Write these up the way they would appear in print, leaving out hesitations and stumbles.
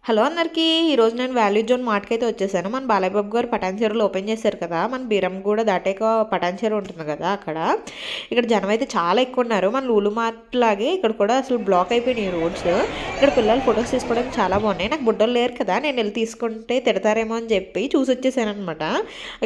Hello అందరికీ. ఈరోజు నేను వాల్యూ జోన్ మార్ట్కి అయితే వచ్చేసాను. మన బాలయ్య బాబు గారు పటాన్ చెరువులో ఓపెన్ చేశారు కదా, మన బీరంగూడ దాటాక పటాన్ చెరువు ఉంటుంది కదా, ఇక్కడ జనం అయితే చాలా ఎక్కువ ఉన్నారు. మన లూలు మార్ట్ లాగే ఇక్కడ కూడా అసలు బ్లాక్ అయిపోయినాయి రోడ్స్. ఇక్కడ పిల్లలు ఫొటోస్ తీసుకోవడానికి చాలా బాగున్నాయి. నాకు బుడ్డలు లేరు కదా, నేను వెళ్ళి తీసుకుంటే తిడతారేమో అని చెప్పి చూసి వచ్చేసాను అనమాట.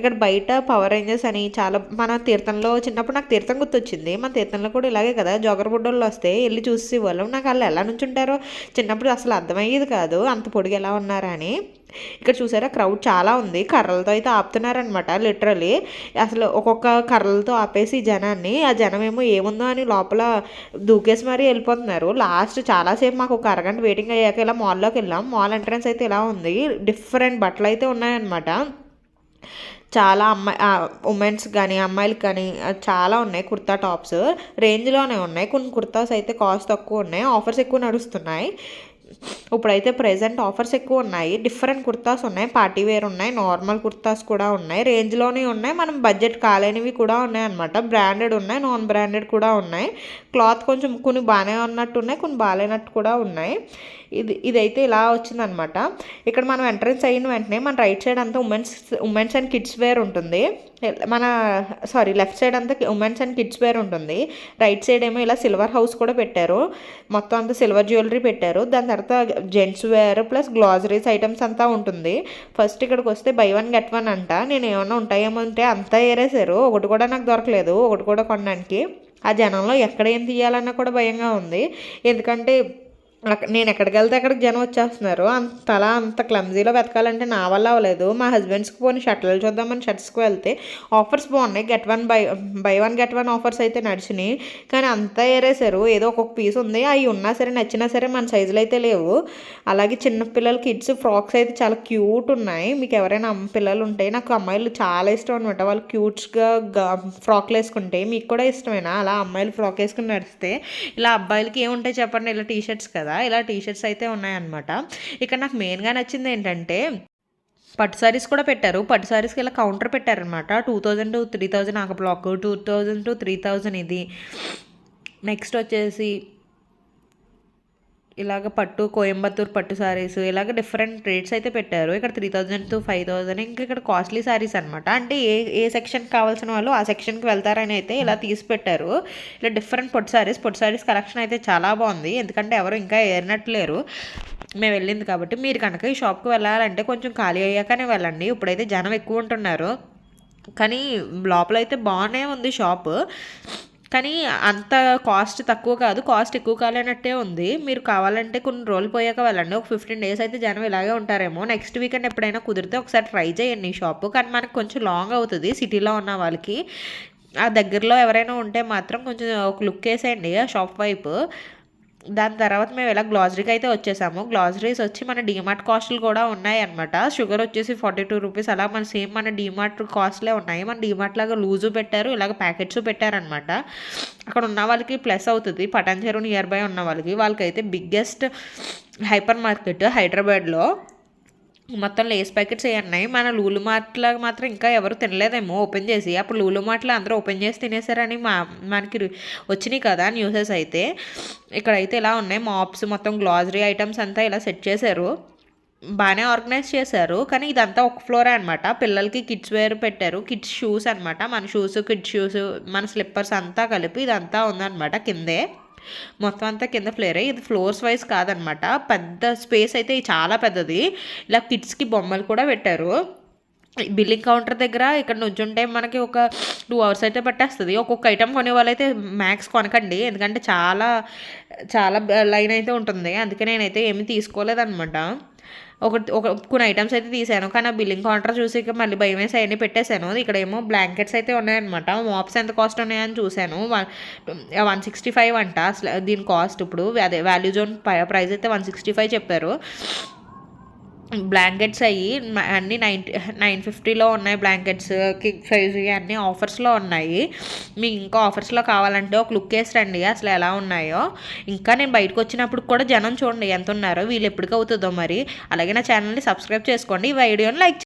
ఇక్కడ బయట పవర్ రేంజర్స్ అని చాలా, మన తీర్థంలో చిన్నప్పుడు నాకు తీర్థం గుర్తొచ్చింది. మన తీర్థంలో కూడా ఇలాగే కదా, జోగర్ బుడ్డలు వస్తే వెళ్ళి చూసి వాళ్ళు నాకు వాళ్ళు ఎలా నుంచి ఉంటారో చిన్నప్పుడు అసలు అర్థమయ్యేది కాదు, అంత పొడిగి ఎలా ఉన్నారా అని. ఇక్కడ చూసారా క్రౌడ్ చాలా ఉంది. కర్రలతో అయితే ఆపుతున్నారనమాట లిటరలీ. అసలు ఒక్కొక్క కర్రలతో ఆపేసి జనాన్ని, ఆ జనం ఏమో ఏముందో అని లోపల దూకేసి మరీ వెళ్ళిపోతున్నారు. లాస్ట్ చాలాసేపు మాకు ఒక అరగంట వెయిటింగ్ అయ్యాక ఇలా మాల్లోకి వెళ్ళాం. మాల్ ఎంట్రన్స్ అయితే ఇలా ఉంది. డిఫరెంట్ బట్టలు అయితే ఉన్నాయన్నమాట. చాలా ఉమెన్స్ కానీ అమ్మాయిలకి కానీ చాలా ఉన్నాయి. కుర్తా టాప్స్ రేంజ్లోనే ఉన్నాయి. కొన్ని కుర్తాస్ అయితే కాస్ట్ తక్కువ ఉన్నాయి, ఆఫర్స్ ఎక్కువ నడుస్తున్నాయి. ఇప్పుడైతే ప్రెజెంట్ ఆఫర్స్ ఎక్కువ ఉన్నాయి. డిఫరెంట్ కుర్తాస్ ఉన్నాయి, పార్టీ వేర్ ఉన్నాయి, నార్మల్ కుర్తాస్ కూడా ఉన్నాయి, రేంజ్లోనే ఉన్నాయి, మనం బడ్జెట్ కాలేనివి కూడా ఉన్నాయి అనమాట. బ్రాండెడ్ ఉన్నాయి, నాన్ బ్రాండెడ్ కూడా ఉన్నాయి. క్లాత్ కొంచెం కొన్ని బాగానే ఉన్నట్టు ఉన్నాయి, కొన్ని బాగాలేనట్టు కూడా ఉన్నాయి. ఇదైతే ఇలా వచ్చిందనమాట. ఇక్కడ మనం ఎంట్రన్స్ అయిన వెంటనే మన రైట్ సైడ్ అంతా ఉమెన్స్ అండ్ కిడ్స్ వేర్ ఉంటుంది. లెఫ్ట్ సైడ్ అంతా ఉమెన్స్ అండ్ కిడ్స్ వేర్ ఉంటుంది. రైట్ సైడ్ ఏమో ఇలా సిల్వర్ హౌస్ కూడా పెట్టారు. మొత్తం అంతా సిల్వర్ జ్యువెలరీ పెట్టారు. దాని తర్వాత జెంట్స్ వేర్ ప్లస్ గ్లాసరీస్ ఐటమ్స్ అంతా ఉంటుంది. ఫస్ట్ ఇక్కడికి వస్తే బై వన్ గెట్ వన్ అంట. నేను ఏమన్నా ఉంటాయేమో అంటే అంతా ఏరేసారు. ఒకటి కూడా నాకు దొరకలేదు, ఒకటి కూడా కొనడానికి. ఆ జనంలో ఎక్కడ ఏం తీయాలన్నా కూడా భయంగా ఉంది. ఎందుకంటే నేను ఎక్కడికి వెళ్తే అక్కడికి జనం వచ్చేస్తున్నారు. అంత క్లమ్జీలో వెతకాలంటే నా వల్ల అవ్వలేదు. మా హస్బెండ్స్కి పోనీ షర్ట్లు చూద్దామని షర్ట్స్కి వెళ్తే ఆఫర్స్ బాగున్నాయి. By one get one offers అయితే నడిచినాయి. కానీ అంతా ఏరేసారు. ఏదో ఒక్కొక్క పీస్ ఉంది, అవి ఉన్నా సరే నచ్చినా సరే మన సైజులు అయితే లేవు. అలాగే చిన్నపిల్లల కిడ్స్ ఫ్రాక్స్ అయితే చాలా క్యూట్ ఉన్నాయి. మీకు ఎవరైనా పిల్లలు ఉంటే, నాకు అమ్మాయిలు చాలా ఇష్టం అనమాట. వాళ్ళు క్యూట్స్గా ఫ్రాక్లు వేసుకుంటే మీకు కూడా ఇష్టమేనా అలా అమ్మాయిలు ఫ్రాక్ వేసుకుని నడిస్తే? ఇలా అబ్బాయిలకి ఏముంటాయి చెప్పండి, ఇలా టీషర్ట్స్ కదా, ఇలా టీషర్ట్స్ అయితే ఉన్నాయన్నమాట. ఇక్కడ నాకు మెయిన్గా నచ్చింది ఏంటంటే పట్టు సారీస్ కూడా పెట్టారు. పట్టు సారీస్కి ఇలా కౌంటర్ పెట్టారనమాట. 2000 to 3000 ఒక బ్లాక్, 2000 to 3000 ఇది. నెక్స్ట్ వచ్చేసి ఇలాగ కోయంబత్తూర్ పట్టు సారీస్ ఇలాగ డిఫరెంట్ రేట్స్ అయితే పెట్టారు. ఇక్కడ 3000 to 5000. ఇంకా ఇక్కడ కాస్ట్లీ సారీస్ అనమాట. అంటే ఏ సెక్షన్కి కావాల్సిన వాళ్ళు ఆ సెక్షన్కి వెళ్తారని అయితే ఇలా తీసి పెట్టారు. ఇలా డిఫరెంట్ పొట్టు సారీస్ కలెక్షన్ అయితే చాలా బాగుంది. ఎందుకంటే ఎవరు ఇంకా ఏరినట్లేరు, మేము వెళ్ళింది కాబట్టి. మీరు కనుక ఈ షాప్కి వెళ్ళాలంటే కొంచెం ఖాళీ అయ్యాకనే వెళ్ళండి. ఇప్పుడైతే జనం ఎక్కువ ఉంటున్నారు, కానీ లోపలైతే బాగానే ఉంది షాపు. కానీ అంత కాస్ట్ తక్కువ కాదు, కాస్ట్ ఎక్కువ కాలేనట్టే ఉంది. మీరు కావాలంటే కొన్ని రోజులు పోయాక వెళ్ళండి. ఒక 15 days అయితే జనం ఇలాగే ఉంటారేమో. నెక్స్ట్ వీకెండ్ ఎప్పుడైనా కుదిరితే ఒకసారి ట్రై చేయండి ఈ షాపు. కానీ మనకు కొంచెం లాంగ్ అవుతుంది సిటీలో ఉన్న వాళ్ళకి. ఆ దగ్గరలో ఎవరైనా ఉంటే మాత్రం కొంచెం ఒక లుక్ వేసేయండి ఆ షాప్ వైపు. దాని తర్వాత మేము ఇలా గ్లాసరీకి అయితే వచ్చేసాము. గ్లాసరీస్ వచ్చి మన డీమార్ట్ కాస్ట్లు కూడా ఉన్నాయి అనమాట. షుగర్ వచ్చేసి 42 రూపీస్. అలా మన డీమార్ట్ కాస్ట్లే ఉన్నాయి. మన డీమార్ట్ లాగా లూజు పెట్టారు, ఇలాగ ప్యాకెట్స్ పెట్టారనమాట. అక్కడ ఉన్న వాళ్ళకి ప్లస్ అవుతుంది. పటాన్ చెరువు నియర్ బై ఉన్న వాళ్ళకైతే బిగ్గెస్ట్ హైపర్ మార్కెట్ హైదరాబాద్లో. మొత్తం లేస్ ప్యాకెట్స్ అవి ఉన్నాయి. మన లూలు మార్ట్లో మాత్రం ఇంకా ఎవరు తినలేదేమో ఓపెన్ చేసి. అప్పుడు లూలు మార్ట్లో అందరూ ఓపెన్ చేసి తినేసారని మనకి వచ్చినాయి కదా న్యూసెస్ అయితే. ఇక్కడైతే ఇలా ఉన్నాయి మాప్స్, మొత్తం గ్లాసరీ ఐటమ్స్ అంతా ఇలా సెట్ చేశారు. బాగానే ఆర్గనైజ్ చేశారు. కానీ ఇదంతా ఒక ఫ్లోరే అనమాట. పిల్లలకి కిడ్స్ వేర్ పెట్టారు, కిడ్స్ షూస్ అనమాట. మన షూస్, కిడ్స్ షూస్, మన స్లిప్పర్స్ అంతా కలిపి ఇదంతా ఉందన్నమాట కిందే. మొత్తం అంతా కింద ఫ్లోరే. ఇది ఫ్లోర్స్ వైజ్ కాదనమాట, పెద్ద స్పేస్ అయితే చాలా పెద్దది. ఇలా కిడ్స్కి బొమ్మలు కూడా పెట్టారు. బిల్లింగ్ కౌంటర్ దగ్గర ఇక్కడ నుంచుంటే మనకి ఒక 2 hours అయితే పట్టేస్తుంది. ఒక్కొక్క ఐటమ్ కొనే వాళ్ళైతే మ్యాక్స్ కొనకండి, ఎందుకంటే చాలా చాలా లైన్ అయితే ఉంటుంది. అందుకే నేనైతే ఏమీ తీసుకోలేదన్నమాట. కొన్ని ఐటమ్స్ అయితే తీసాను, కానీ ఆ బిల్లింగ్ కౌంటర్ చూసి మళ్ళీ భయం వేసి అవన్నీ పెట్టేశాను. ఇక్కడ ఏమో బ్లాంకెట్స్ అయితే ఉన్నాయన్నమాట. మాప్స్ ఎంత కాస్ట్ ఉన్నాయని చూశాను. 165 అంట అసలు దీని కాస్ట్. ఇప్పుడు అదే వాల్యూ జోన్ ప్రైస్ అయితే 165 చెప్పారు. బ్లాంకెట్స్ అన్నీ 950లో ఉన్నాయి. బ్లాంకెట్స్ కింగ్ సైజ్ అన్నీ ఆఫర్స్లో ఉన్నాయి. మీకు ఇంకా ఆఫర్స్లో కావాలంటే ఒక లుక్ వేసి రండి అసలు ఎలా ఉన్నాయో. ఇంకా నేను బయటకు వచ్చినప్పుడు కూడా జనం చూడండి ఎంత ఉన్నారో. వీళ్ళు ఎప్పటికవుతుందో మరి. అలాగే నా ఛానల్ని సబ్స్క్రైబ్ చేసుకోండి, ఈ వీడియోని లైక్